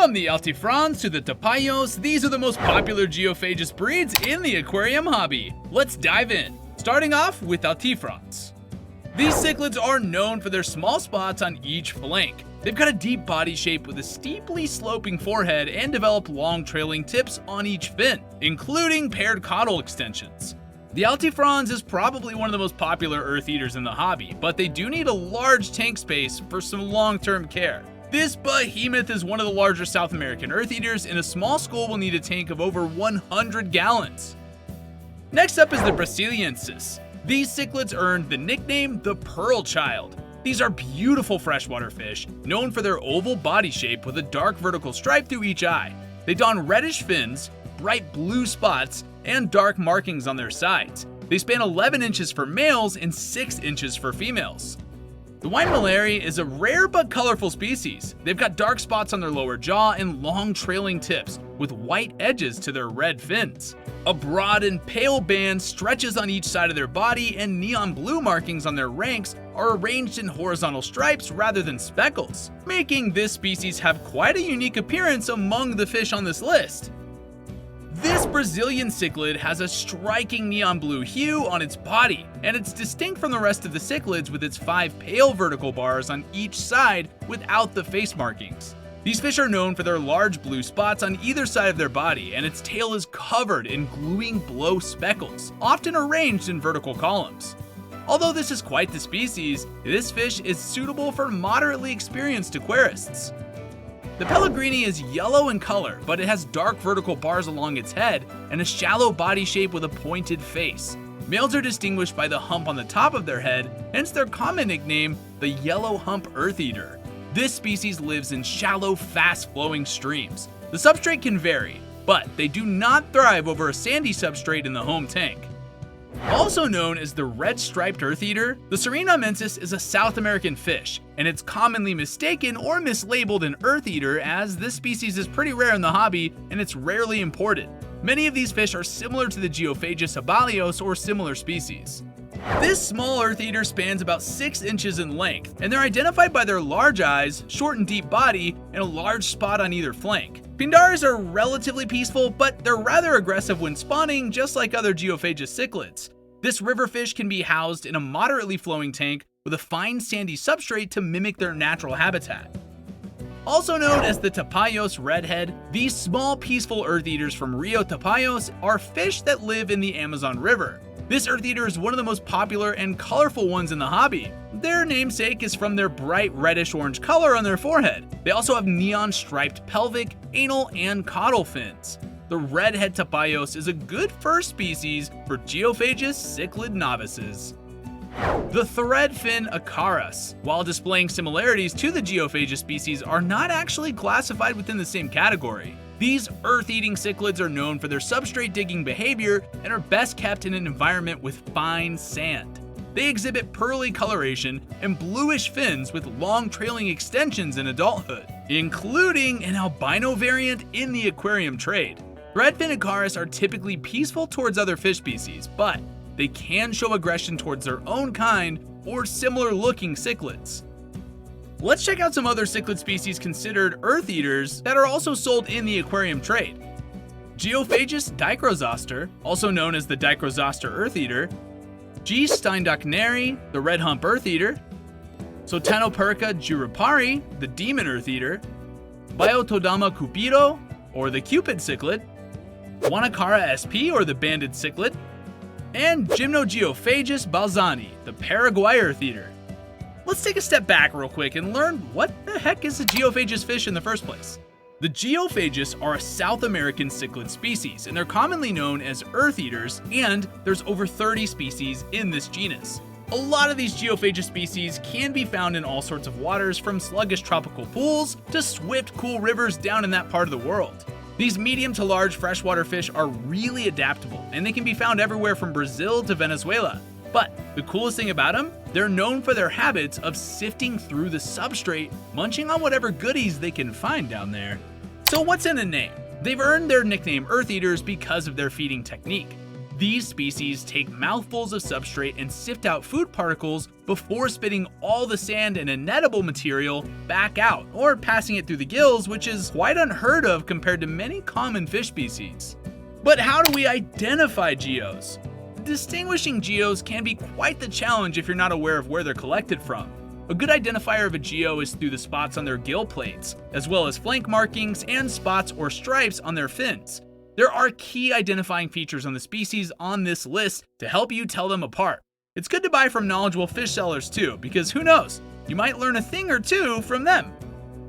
From the Altifrons to the Tapajos, these are the most popular geophagus breeds in the aquarium hobby. Let's dive in, starting off with Altifrons. These cichlids are known for their small spots on each flank. They've got a deep body shape with a steeply sloping forehead and develop long trailing tips on each fin, including paired caudal extensions. The Altifrons is probably one of the most popular eartheaters in the hobby, but they do need a large tank space for some long-term care. This behemoth is one of the larger South American eartheaters, and a small school will need a tank of over 100 gallons. Next up is the Brasiliensis. These cichlids earned the nickname the Pearl Child. These are beautiful freshwater fish, known for their oval body shape with a dark vertical stripe through each eye. They don reddish fins, bright blue spots, and dark markings on their sides. They span 11 inches for males and 6 inches for females. The Winemilleri is a rare but colorful species. They've got dark spots on their lower jaw and long trailing tips, with white edges to their red fins. A broad and pale band stretches on each side of their body, and neon blue markings on their ranks are arranged in horizontal stripes rather than speckles, making this species have quite a unique appearance among the fish on this list. This Brazilian cichlid has a striking neon blue hue on its body, and it's distinct from the rest of the cichlids with its 5 pale vertical bars on each side without the face markings. These fish are known for their large blue spots on either side of their body, and its tail is covered in gluing blow speckles, often arranged in vertical columns. Although this is quite the species, this fish is suitable for moderately experienced aquarists. The Pellegrini is yellow in color, but it has dark vertical bars along its head and a shallow body shape with a pointed face. Males are distinguished by the hump on the top of their head, hence their common nickname, the yellow hump eartheater. This species lives in shallow, fast-flowing streams. The substrate can vary, but they do not thrive over a sandy substrate in the home tank. Also known as the red-striped eartheater, the Surinamensis is a South American fish, and it's commonly mistaken or mislabeled an eartheater, as this species is pretty rare in the hobby and it's rarely imported. Many of these fish are similar to the Geophagus Heckelii or similar species. This small eartheater spans about 6 inches in length, and they're identified by their large eyes, short and deep body, and a large spot on either flank. Pindares are relatively peaceful, but they're rather aggressive when spawning, just like other Geophagus cichlids. This river fish can be housed in a moderately flowing tank with a fine sandy substrate to mimic their natural habitat. Also known as the Tapajos redhead, these small peaceful eartheaters from Rio Tapajos are fish that live in the Amazon River. This eartheater is one of the most popular and colorful ones in the hobby. Their namesake is from their bright reddish-orange color on their forehead. They also have neon-striped pelvic, anal, and caudal fins. The Redhead Tapajos is a good first species for Geophagus cichlid novices. The threadfin Acarichthys, while displaying similarities to the Geophagus species, are not actually classified within the same category. These earth-eating cichlids are known for their substrate-digging behavior and are best kept in an environment with fine sand. They exhibit pearly coloration and bluish fins with long trailing extensions in adulthood, including an albino variant in the aquarium trade. Threadfin Acarichthys are typically peaceful towards other fish species, but they can show aggression towards their own kind or similar-looking cichlids. Let's check out some other cichlid species considered eartheaters that are also sold in the aquarium trade. Geophagus dicrozoster, also known as the dicrozoster eartheater, G. steindockneri, the red hump eartheater, Sotanoperca juripari, the demon eartheater, Biotodama cupido, or the cupid cichlid, Guanacara sp, or the banded cichlid, and Gymnogeophagus balzani, the Paraguay eartheater. Let's take a step back real quick and learn what the heck is a geophagus fish in the first place. The geophagus are a South American cichlid species, and they're commonly known as eartheaters, and there's over 30 species in this genus. A lot of these geophagus species can be found in all sorts of waters, from sluggish tropical pools to swift, cool rivers down in that part of the world. These medium to large freshwater fish are really adaptable, and they can be found everywhere from Brazil to Venezuela. But the coolest thing about them, they're known for their habits of sifting through the substrate, munching on whatever goodies they can find down there. So what's in a name? They've earned their nickname Eartheaters because of their feeding technique. These species take mouthfuls of substrate and sift out food particles before spitting all the sand and inedible material back out, or passing it through the gills, which is quite unheard of compared to many common fish species. But how do we identify geos? Distinguishing geos can be quite the challenge if you're not aware of where they're collected from. A good identifier of a geo is through the spots on their gill plates, as well as flank markings and spots or stripes on their fins. There are key identifying features on the species on this list to help you tell them apart. It's good to buy from knowledgeable fish sellers too, because who knows, you might learn a thing or two from them.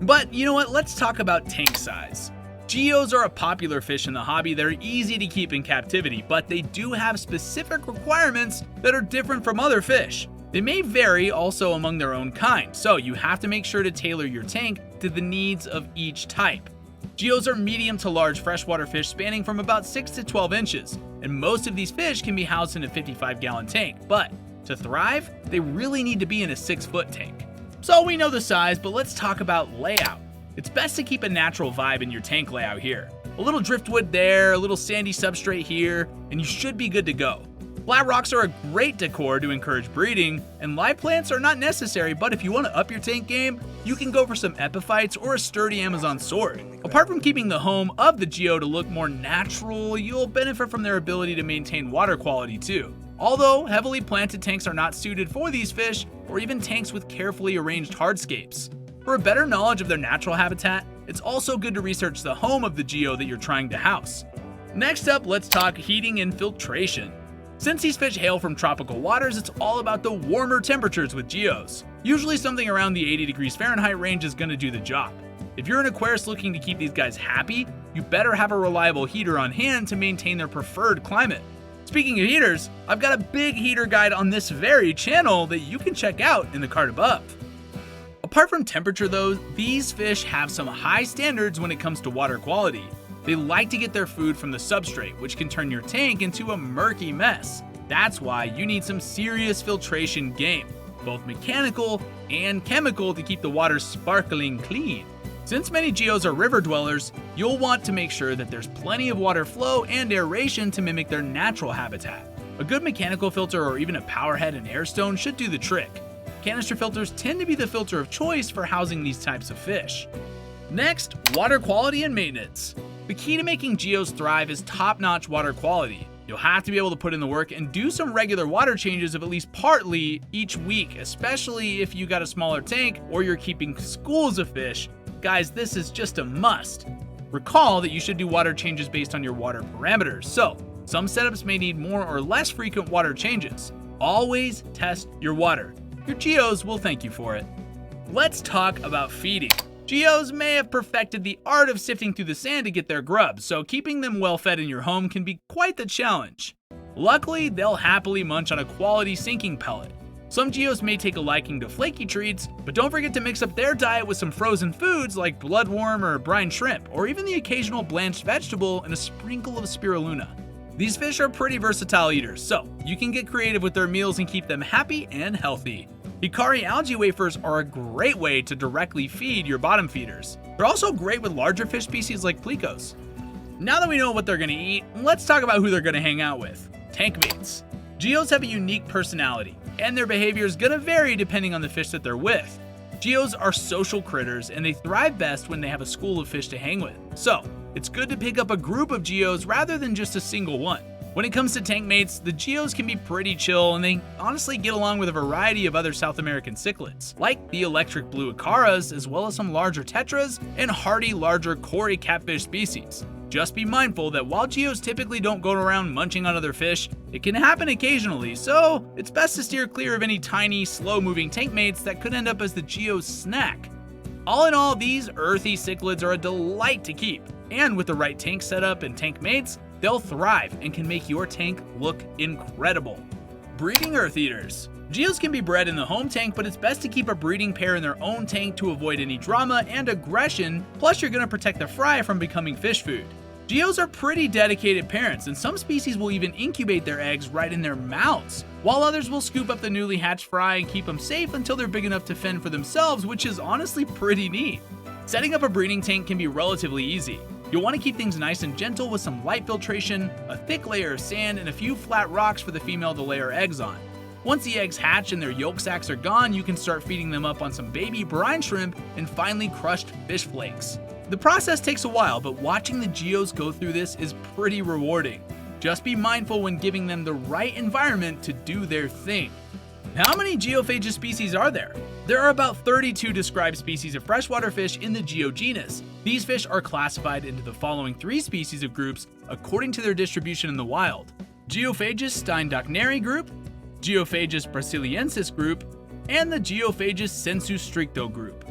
But you know what, let's talk about tank size. Geos are a popular fish in the hobby that are easy to keep in captivity, but they do have specific requirements that are different from other fish. They may vary also among their own kind, so you have to make sure to tailor your tank to the needs of each type. Geos are medium to large freshwater fish spanning from about 6 to 12 inches, and most of these fish can be housed in a 55-gallon tank, but to thrive, they really need to be in a 6-foot tank. So we know the size, but let's talk about layout. It's best to keep a natural vibe in your tank layout here. A little driftwood there, a little sandy substrate here, and you should be good to go. Flat rocks are a great decor to encourage breeding, and live plants are not necessary, but if you want to up your tank game, you can go for some epiphytes or a sturdy Amazon sword. Apart from keeping the home of the geo to look more natural, you'll benefit from their ability to maintain water quality too. Although heavily planted tanks are not suited for these fish, or even tanks with carefully arranged hardscapes. For a better knowledge of their natural habitat, it's also good to research the home of the geo that you're trying to house. Next up, let's talk heating and filtration. Since these fish hail from tropical waters, it's all about the warmer temperatures with geos. Usually something around the 80 degrees Fahrenheit range is going to do the job. If you're an aquarist looking to keep these guys happy, you better have a reliable heater on hand to maintain their preferred climate. Speaking of heaters, I've got a big heater guide on this very channel that you can check out in the card above. Apart from temperature though, these fish have some high standards when it comes to water quality. They like to get their food from the substrate, which can turn your tank into a murky mess. That's why you need some serious filtration game, both mechanical and chemical, to keep the water sparkling clean. Since many geos are river dwellers, you'll want to make sure that there's plenty of water flow and aeration to mimic their natural habitat. A good mechanical filter or even a power head and air stone should do the trick. Canister filters tend to be the filter of choice for housing these types of fish. Next, water quality and maintenance. The key to making geos thrive is top-notch water quality. You'll have to be able to put in the work and do some regular water changes of at least partly each week, especially if you got a smaller tank or you're keeping schools of fish. Guys, this is just a must. Recall that you should do water changes based on your water parameters, so some setups may need more or less frequent water changes. Always test your water. Your geos will thank you for it. Let's talk about feeding. Geos may have perfected the art of sifting through the sand to get their grubs, so keeping them well fed in your home can be quite the challenge. Luckily, they'll happily munch on a quality sinking pellet. Some geos may take a liking to flaky treats, but don't forget to mix up their diet with some frozen foods like bloodworm or brine shrimp, or even the occasional blanched vegetable and a sprinkle of spirulina. These fish are pretty versatile eaters, so you can get creative with their meals and keep them happy and healthy. Hikari algae wafers are a great way to directly feed your bottom feeders. They're also great with larger fish species like plecos. Now that we know what they're going to eat, let's talk about who they're going to hang out with. Tank mates. Geos have a unique personality, and their behavior is going to vary depending on the fish that they're with. Geos are social critters, and they thrive best when they have a school of fish to hang with. So, it's good to pick up a group of geos rather than just a single one. When it comes to tank mates, the geos can be pretty chill, and they honestly get along with a variety of other South American cichlids, like the electric blue acaras, as well as some larger tetras and hardy larger cory catfish species. Just be mindful that while geos typically don't go around munching on other fish, it can happen occasionally, so it's best to steer clear of any tiny, slow-moving tank mates that could end up as the geo's snack. All in all, these earthy cichlids are a delight to keep, and with the right tank setup and tank mates, they'll thrive and can make your tank look incredible. Breeding Eartheaters. Geos can be bred in the home tank, but it's best to keep a breeding pair in their own tank to avoid any drama and aggression, plus you're going to protect the fry from becoming fish food. Geos are pretty dedicated parents, and some species will even incubate their eggs right in their mouths, while others will scoop up the newly hatched fry and keep them safe until they're big enough to fend for themselves, which is honestly pretty neat. Setting up a breeding tank can be relatively easy. You'll want to keep things nice and gentle with some light filtration, a thick layer of sand, and a few flat rocks for the female to lay her eggs on. Once the eggs hatch and their yolk sacs are gone, you can start feeding them up on some baby brine shrimp and finely crushed fish flakes. The process takes a while, but watching the geos go through this is pretty rewarding. Just be mindful when giving them the right environment to do their thing. How many geophagus species are there? There are about 32 described species of freshwater fish in the geo genus. These fish are classified into the following 3 species of groups according to their distribution in the wild: Geophagus steindockneri group, Geophagus brasiliensis group, and the Geophagus sensu stricto group.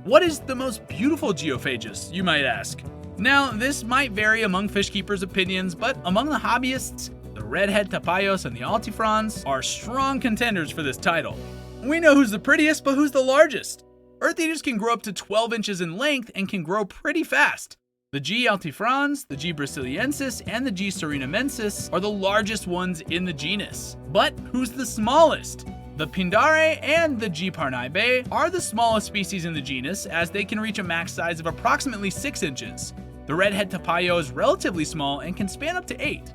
What is the most beautiful geophagus, you might ask? Now, this might vary among fish keepers' opinions, but among the hobbyists, the Redhead Tapajos and the Altifrons are strong contenders for this title. We know who's the prettiest, but who's the largest? Eartheaters can grow up to 12 inches in length and can grow pretty fast. The G. altifrons, the G. brasiliensis, and the G. Surinamensis are the largest ones in the genus. But who's the smallest? The Pindare and the G. parnaibe are the smallest species in the genus, as they can reach a max size of approximately 6 inches. The Redhead Tapajo is relatively small and can span up to 8.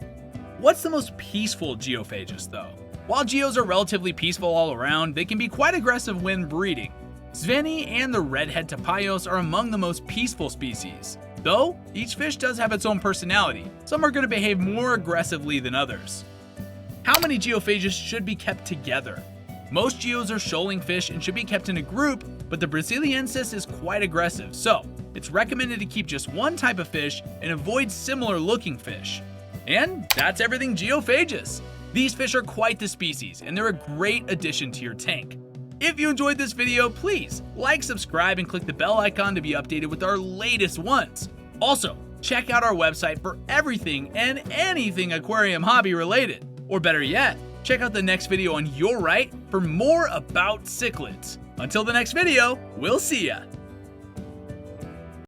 What's the most peaceful geophagus though? While geos are relatively peaceful all around, they can be quite aggressive when breeding. Sveni and the Redhead Tapajos are among the most peaceful species. Though, each fish does have its own personality. Some are going to behave more aggressively than others. How many geophagus should be kept together? Most geos are shoaling fish and should be kept in a group, but the brasiliensis is quite aggressive, so it's recommended to keep just one type of fish and avoid similar looking fish. And that's everything geophagus. These fish are quite the species, and they're a great addition to your tank. If you enjoyed this video, please like, subscribe, and click the bell icon to be updated with our latest ones. Also, check out our website for everything and anything aquarium hobby related. Or better yet, check out the next video on your right for more about cichlids. Until the next video, we'll see ya!